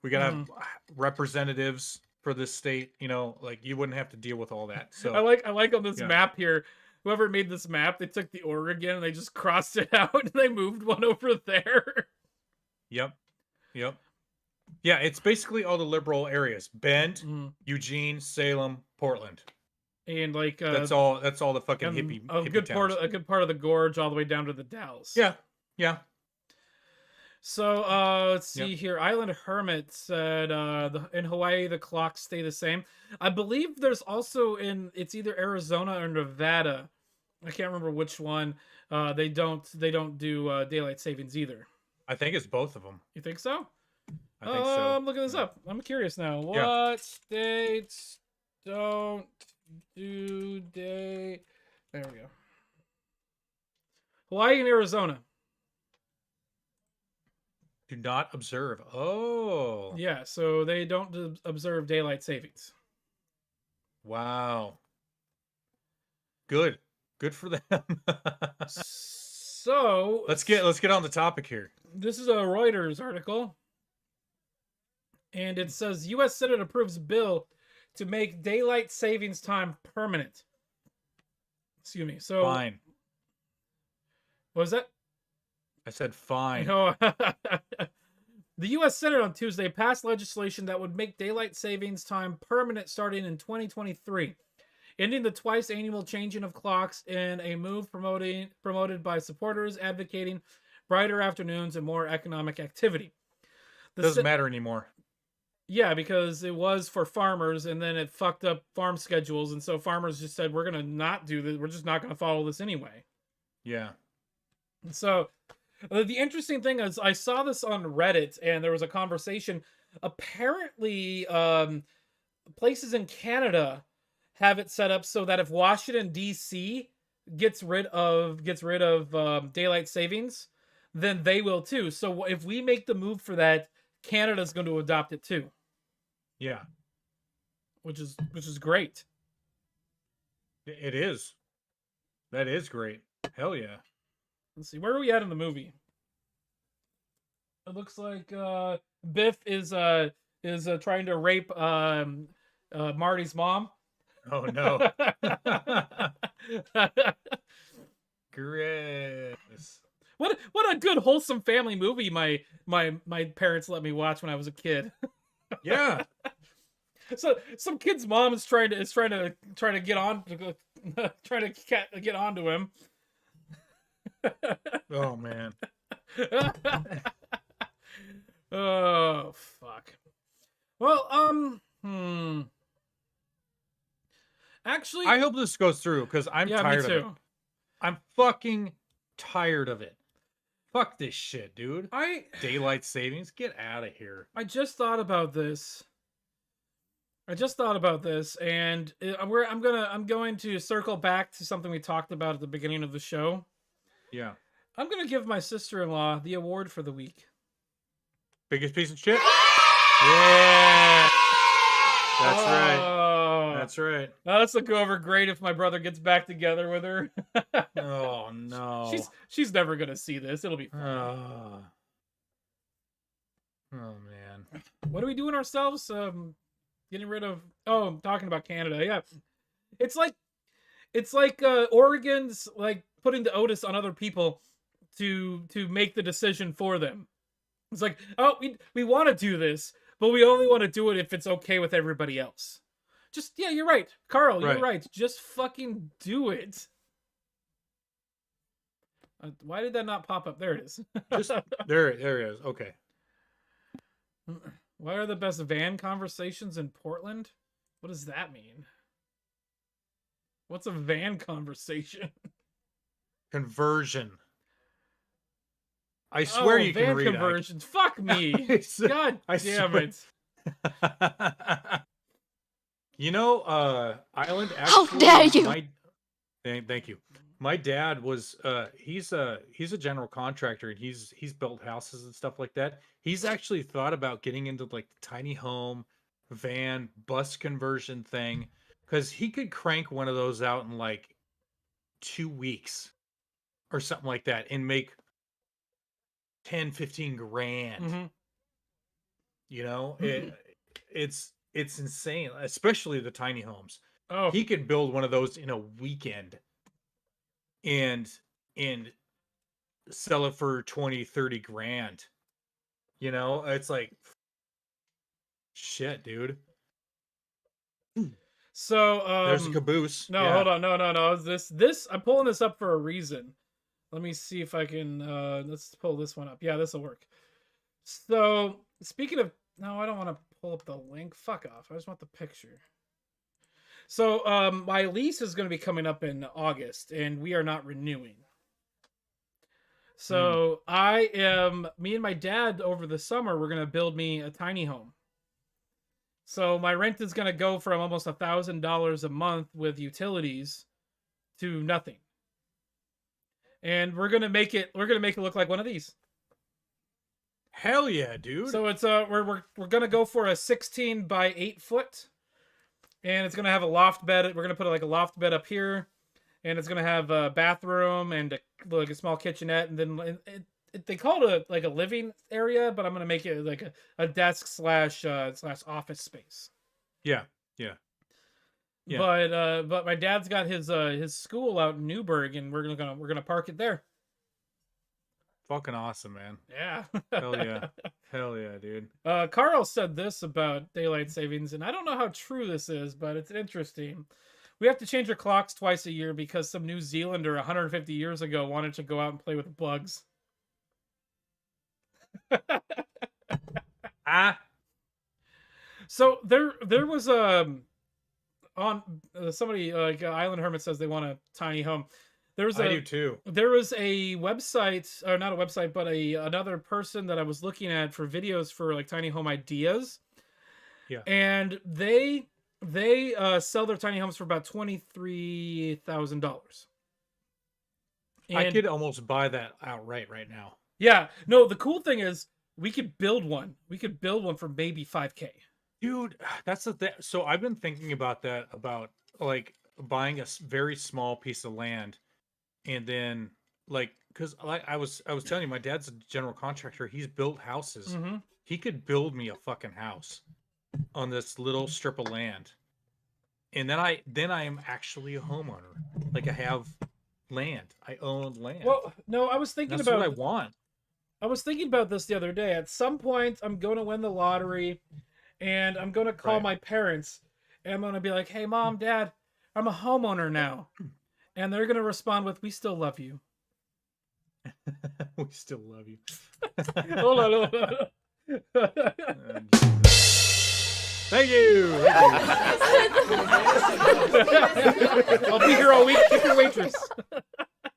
We got to have representatives for this state, like you wouldn't have to deal with all that. So I like on this map here, whoever made this map, they took the Oregon and they just crossed it out and they moved one over there. Yep. Yep. Yeah, it's basically all the liberal areas. Bend, Mhm. Eugene, Salem, Portland. And like That's all the fucking and hippie towns. a good part of the gorge all the way down to the Dalles. Yeah. Yeah. So let's Yep. see here. Island Hermit said in Hawaii the clocks stay the same. I believe there's also it's either Arizona or Nevada. I can't remember which one. They don't do daylight savings either. I think it's both of them. You think so? I think so. I'm looking this up. I'm curious now. What Yeah. states don't do day? There we go. Hawaii and Arizona. Do not observe. Oh. Yeah, so they don't observe daylight savings. Wow. Good. Good for them. So let's get on the topic here. This is a Reuters article. And it says US Senate approves bill to make daylight savings time permanent. Excuse me. So Fine. What was that? I said fine. No. The U.S. Senate on Tuesday passed legislation that would make daylight savings time permanent starting in 2023, ending the twice annual changing of clocks in a move promoted by supporters advocating brighter afternoons and more economic activity. Doesn't matter anymore. Yeah, because it was for farmers, and then it fucked up farm schedules, and so farmers just said, we're going to not do this. We're just not going to follow this anyway. Yeah. And so the interesting thing is I saw this on Reddit, and there was a conversation. Apparently, places in Canada have it set up so that if Washington D.C. gets rid of daylight savings, then they will too. So if we make the move for that, Canada's going to adopt it too. Yeah. Which is great. It is. That is great. Hell yeah. Let's see, where are we at in the movie? It looks like Biff is trying to rape Marty's mom. Oh no. Gross. What a good wholesome family movie my parents let me watch when I was a kid. Yeah. So some kid's mom is trying to get on trying to get onto him. Oh man. Oh fuck. Well, actually, I hope this goes through because I'm tired of it. I'm fucking tired of it. Fuck this shit, dude. Daylight savings, get out of here. I just thought about this. And I'm going to circle back to something we talked about at the beginning of the show. Yeah. I'm going to give my sister-in-law the award for the week. Biggest piece of shit? Yeah. That's right. That's right. This will go over great if my brother gets back together with her. Oh no. She's never gonna see this. It'll be fun. Oh man. What are we doing ourselves? Getting rid of I'm talking about Canada. Yeah. It's like Oregon's like putting the onus on other people to make the decision for them. It's like, we want to do this, but we only want to do it if it's okay with everybody else. Just, yeah, you're right. Carl, you're right. Just fucking do it. Why did that not pop up? There it is. Just there it is. Okay. What are the best van conversations in Portland? What does that mean? What's a van conversation? Conversion. I swear you can read conversions. Fuck me. God damn it. You know, Island. Actually, how dare you? Thank you. My dad was he's a general contractor, and he's built houses and stuff like that. He's actually thought about getting into like the tiny home, van, bus conversion thing, because he could crank one of those out in like 2 weeks or something like that and make 10-15 grand. Mm-hmm. You know, it's insane, especially the tiny homes. Oh, He could build one of those in a weekend and sell it for 20-30 grand. You know, it's like, shit, dude. So There's a caboose. no, Yeah. hold on, no. This I'm pulling this up for a reason. Let me see if I can let's pull this one up. Yeah, this will work. So speaking of, no, I don't want to pull up the link. Fuck off. I just want the picture. So my lease is going to be coming up in August and we are not renewing. So me and my dad over the summer, we're going to build me a tiny home. So my rent is going to go from almost $1,000 a month with utilities to nothing. And we're going to make it look like one of these. Hell yeah, dude. So it's we're going to go for a 16 by 8 foot. And it's going to have a loft bed. We're going to put like a loft bed up here. And it's going to have a bathroom and like a small kitchenette. And then they call it like a living area, but I'm going to make it like a desk slash office space. Yeah. Yeah. But my dad's got his school out in Newburgh, and we're gonna park it there. Fucking awesome, man. Yeah. Hell yeah. Hell yeah, dude. Carl said this about daylight savings, and I don't know how true this is, but it's interesting. We have to change our clocks twice a year because some New Zealander 150 years ago wanted to go out and play with bugs. So there was on somebody like Island Hermit says they want a tiny home. I do too. There was a website, or not a website, but another person that I was looking at for videos for like tiny home ideas. Yeah. And they sell their tiny homes for about $23,000. I could almost buy that outright right now. Yeah. No, the cool thing is we could build one. We could build one for maybe $5,000. Dude, that's the thing. So I've been thinking about that, about like buying a very small piece of land, and then like, because I was telling you, my dad's a general contractor. He's built houses. Mm-hmm. He could build me a fucking house on this little strip of land, and then I am actually a homeowner. Like I have land. I own land. Well, no, I was thinking That's about what I want. I was thinking about this the other day. At some point, I'm going to win the lottery, and I'm going to call my parents, and I'm going to be like, "Hey, Mom, Dad, I'm a homeowner now," and they're going to respond with, "We still love you." We still love you. Hold on. Thank you. I'll be here all week. Keep your waitress.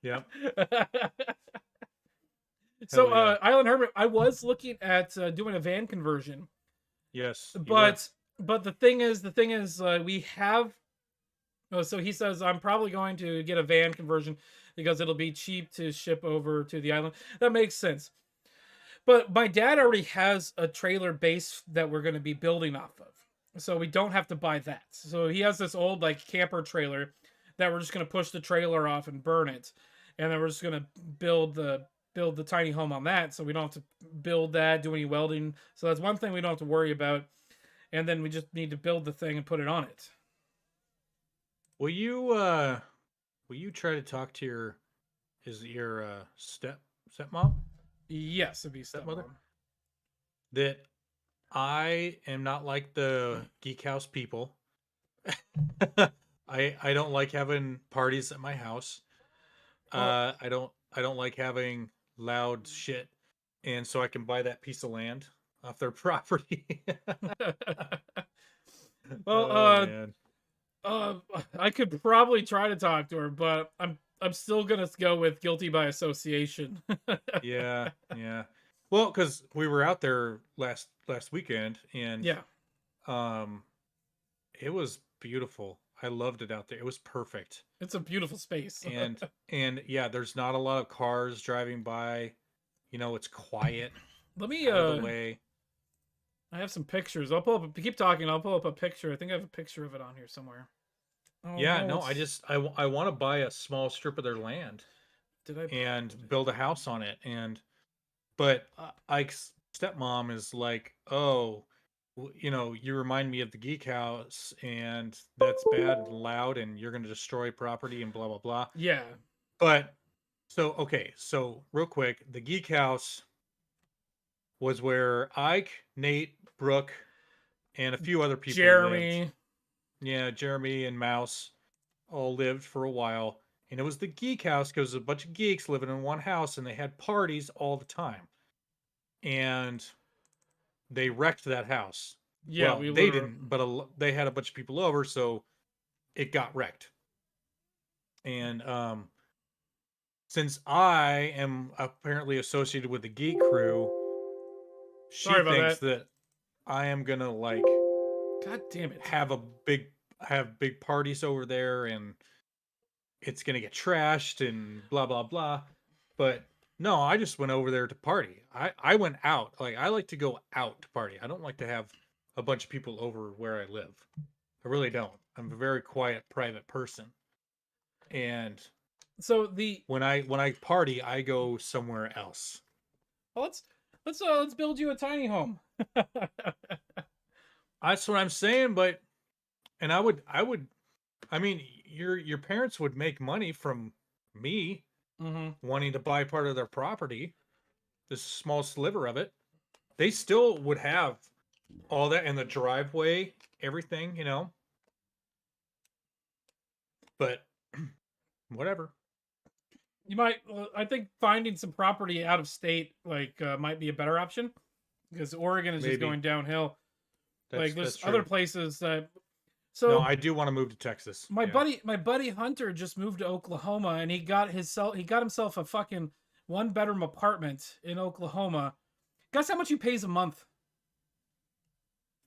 Yep. So, yeah. Island Hermit, I was looking at doing a van conversion. Yes. But the thing is, we have. Oh, so he says I'm probably going to get a van conversion because it'll be cheap to ship over to the island. That makes sense. But my dad already has a trailer base that we're going to be building off of, so we don't have to buy that. So he has this old like camper trailer that we're just going to push the trailer off and burn it, and then we're just going to build the tiny home on that, so we don't have to build that, do any welding. So that's one thing we don't have to worry about. And then we just need to build the thing and put it on it. Will you try to talk to your stepmom? Yes, it'd be stepmother. That I am not like the geek house people. I don't like having parties at my house. I don't like having loud shit, and so I can buy that piece of land off their property. Well, I could probably try to talk to her, but I'm still gonna go with guilty by association. Yeah. Well, because we were out there last weekend, and yeah, it was beautiful. I loved it out there. It was perfect. It's a beautiful space. and yeah, there's not a lot of cars driving by. You know, it's quiet. Let me out of the way. I have some pictures. I'll pull up. Keep talking. I'll pull up a picture. I think I have a picture of it on here somewhere. Oh, yeah, no, I want to buy a small strip of their land. And build a house on it, but Ike's stepmom is like, oh, you know, you remind me of the geek house, and that's bad and loud, and you're going to destroy property and blah blah blah. Yeah. But so real quick, the geek house was where Ike, Nate, Brooke, and a few other people Jeremy. lived. Yeah, Jeremy and Mouse all lived for a while. And it was the geek house because a bunch of geeks living in one house and they had parties all the time. And they wrecked that house. Yeah, Well, we they were. didn't, but they had a bunch of people over, so it got wrecked. And since I am apparently associated with the geek crew, she Sorry about thinks that. that I am gonna like God damn it. have big parties over there and it's gonna get trashed and blah blah blah. But no, I just went over there to party. I went out. Like I like to go out to party. I don't like to have a bunch of people over where I live. I really don't. I'm a very quiet, private person. And So when I party, I go somewhere else. well, let's build you a tiny home. That's what I'm saying, but and I mean your parents would make money from me wanting to buy part of their property, this small sliver of it. They still would have all that in the driveway, everything, you know. But whatever. You might. I think finding some property out of state might be a better option because Oregon is just Maybe. going downhill. There's That's other true. places that. So No, I do want to move to Texas. my Yeah. buddy Hunter just moved to Oklahoma and he got himself a fucking 1-bedroom apartment in Oklahoma. Guess how much he pays a month?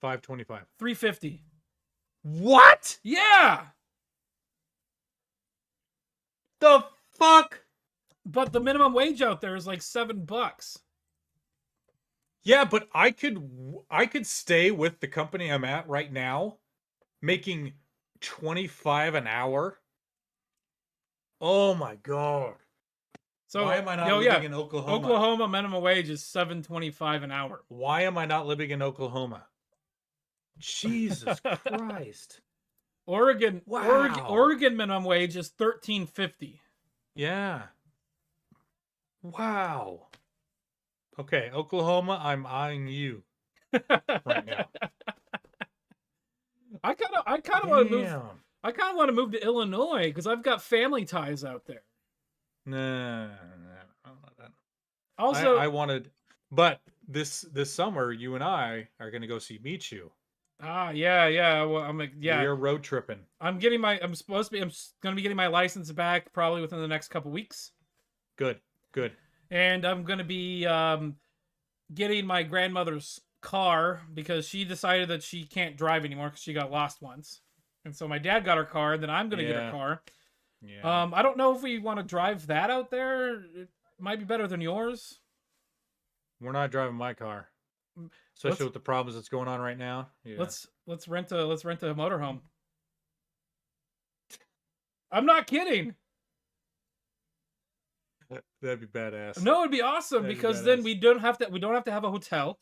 $525. $350. What? Yeah. The fuck? But the minimum wage out there is like $7. Yeah, but I could stay with the company I'm at right now, making 25 an hour. Oh my god! So Why am I not living in Oklahoma? Oklahoma minimum wage is $7.25 an hour. Why am I not living in Oklahoma? Jesus Christ! Oregon Wow. Oregon minimum wage is $13.50. Yeah. Wow. Okay, Oklahoma, I'm eyeing you right now. I kind of want to move. Damn. I kind of want to move to Illinois because I've got family ties out there. No, I don't want that. Also, I wanted, but this summer, you and I are going to go see Michu. yeah. Well, We are road tripping. I'm going to be getting my license back probably within the next couple weeks. Good. And I'm going to be getting my grandmother's car because she decided that she can't drive anymore because she got lost once. And so my dad got her car, and then I'm going to get her car. Yeah. I don't know if we want to drive that out there. It might be better than yours. We're not driving my car, especially with the problems that's going on right now. Yeah. Let's rent a motorhome. I'm not kidding. That'd be badass. No, it'd be awesome That'd be because then badass. we don't have to have a hotel.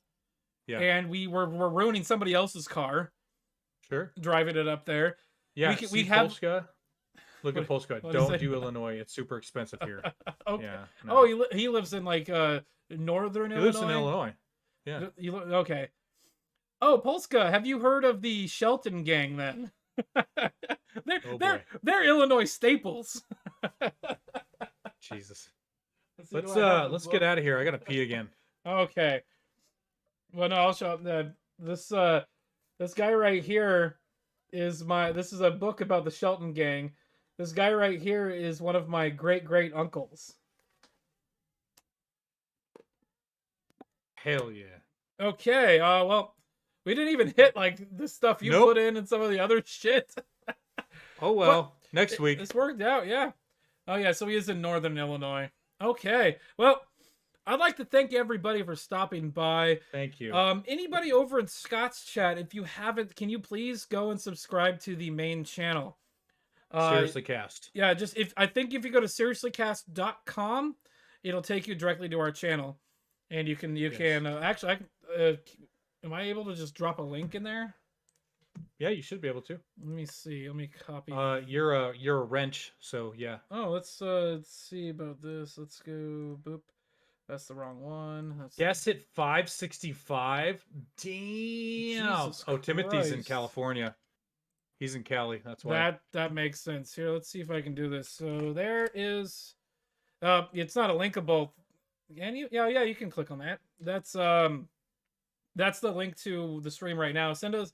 Yeah. And we're ruining somebody else's car, Sure. driving it up there. Yeah. We have Polska. Look at Polska. what is Don't it? do Illinois. It's super expensive here. Okay. Yeah. Oh, he lives in like northern he Illinois. lives in Illinois. Yeah. Okay. Oh, Polska, have you heard of the Shelton gang then? They're Illinois staples. Jesus. See, do Let's I have the let's book? get out of here. I gotta pee again. Okay. Well, no, I'll show up. This guy right here is this is a book about the Shelton gang. This guy right here is one of my great uncles. Hell yeah. Okay. Well, we didn't even hit like the stuff you Nope. put in and some of the other shit. Oh well. Next week. This worked out, yeah. Oh yeah, so he is in northern Illinois. Okay. Well, I'd like to thank everybody for stopping by. Thank you. Anybody over in Scott's chat, if you haven't, can you please go and subscribe to the main channel? SeriouslyCast. Yeah, I think if you go to SeriouslyCast.com, it'll take you directly to our channel, and you can actually am I able to just drop a link in there? Yeah, you should be able to. Let me see. Let me copy. You're a wrench, so yeah. Oh, let's see about this. Let's go. Boop. That's the wrong one. That's Guess hit 565. Damn. Jesus Oh, Timothy's in Christ. California. He's in Cali. That's why. that makes sense. Here, let's see if I can do this. So there is it's not a linkable. Can you? Yeah, you can click on that. That's the link to the stream right now. Send us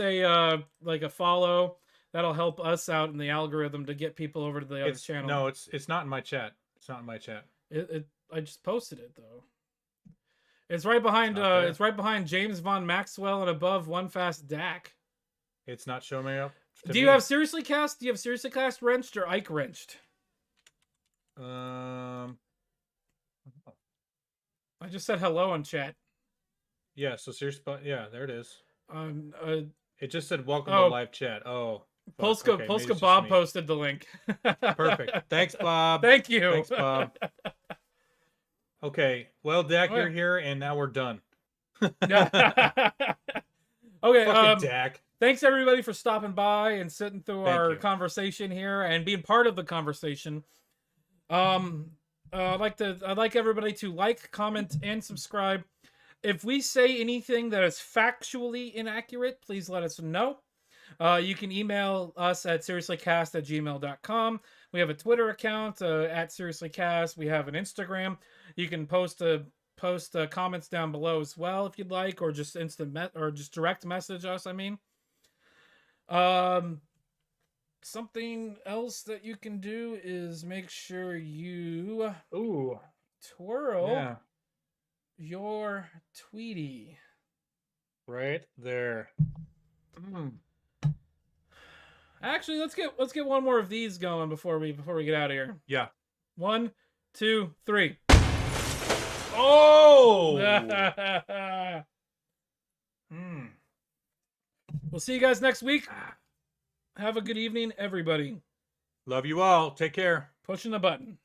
a like a follow. That'll help us out in the algorithm to get people over to the other channel. No, it's not in my chat. It's not in my chat. I just posted it though. It's right behind it's right behind James Von Maxwell and above One Fast Dak. It's not showing me up. Do you have SeriouslyCast? Do you have SeriouslyCast wrenched or Ike wrenched? I just said hello in chat. Yeah, so yeah, there it is. It just said welcome to live chat. Oh. Polska Bob posted the link. Perfect. Thanks, Bob. Thank you. Thanks, Bob. Okay. Well, Dak, you're here, and now we're done. Okay. Dak. Thanks everybody for stopping by and sitting through our conversation here and being part of the conversation. I'd like everybody to like, comment, and subscribe. If we say anything that is factually inaccurate, please let us know. You can email us at SeriouslyCast@gmail.com. We have a Twitter account at SeriouslyCast. We have an Instagram. You can post comments down below as well if you'd like, or just just direct message us. I mean, something else that you can do is make sure you twirl your Tweety right there. Actually, let's get one more of these going before we get out of here. Yeah. 1, 2, 3. Oh. We'll see you guys next week. Have a good evening, everybody. Love you all. Take care. Pushing the button.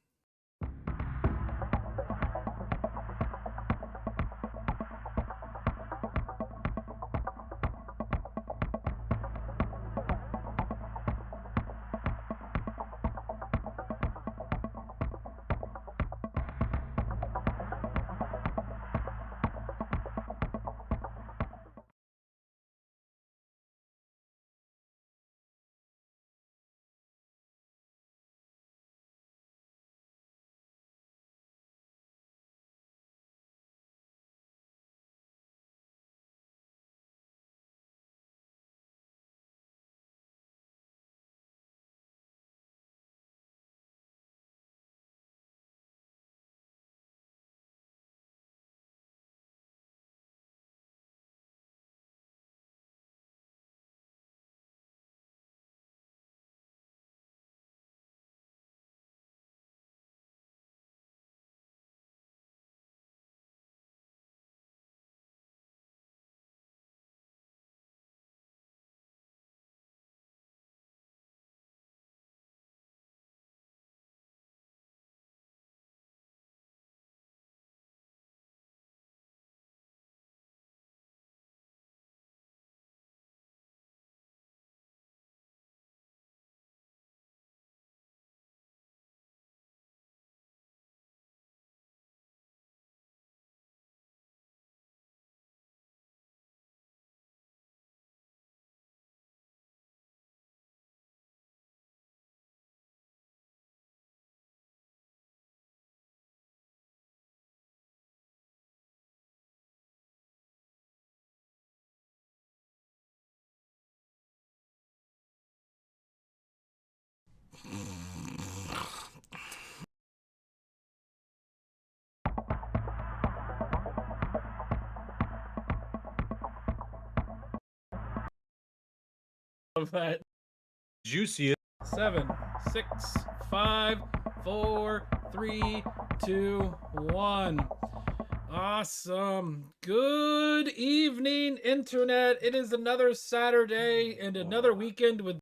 Of that. Juicy. 7, 6, 5, 4, 3, 2, 1. Awesome. Good evening, Internet. It is another Saturday and another weekend with